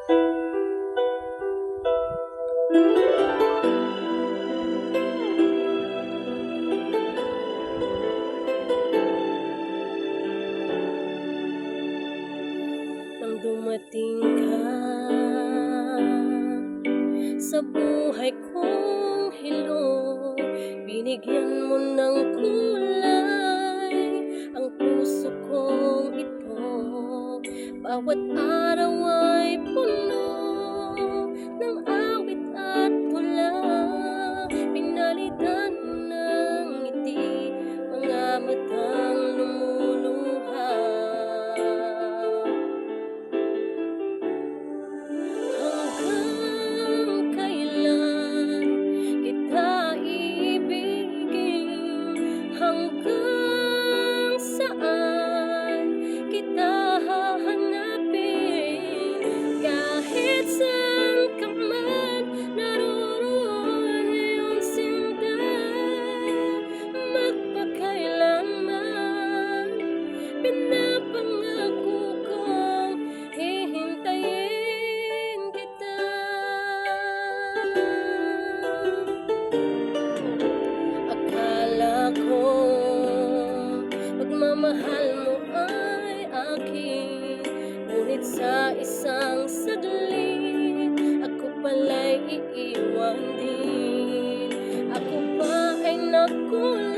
Nang dumating ka sa buhay kong hilong, binigyan mo ng kulay ang puso kong ito. Bawat araw ay puno ng awit at tula, pinalitan mo ng ngiti mga matang lumuluha. Hanggang kailan kita iibigin? Hanggang saan kita hahanapin? Kahit saan ka man naroroon iyong sinta, magpakailanman pinapangako kong hihintayin kita. Akala ko pagmamahal mo ay akin, ngunit sa isang saglit ako pala'y iiwan din. Ako ba ay nakulang?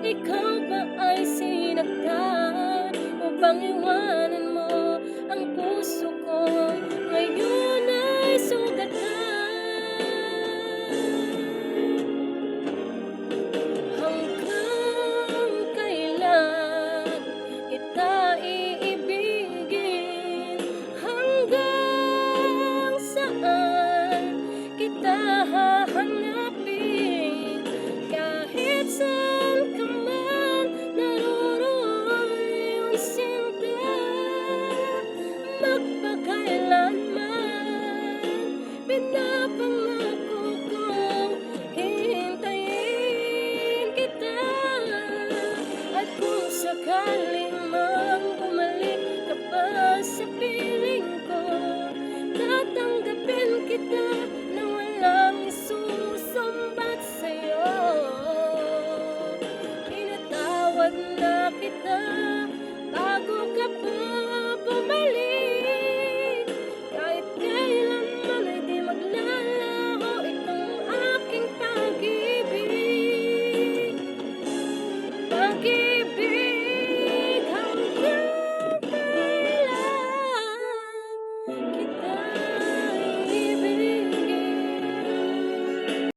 Ikaw ba ay sinaktan? Upang iwanan mo ang puso ko ngayon ay sugatan. Hanggang kailan kita iibigin? Hanggang saan kita hahanapin? Kahit saan ka man naroroon iyong sinta, magpakailanman pinapangako kong hihintayin kita. At kung sakaling mang bumalik ka pa sa piling ko, tatanggapin kita na walang isusumbat sa'yo. Pinatawad na kita bago ka pa bumalik. Kahit kailanman ay di maglalaho itong aking pag-ibig. Pag-ibig hanggang kailan kita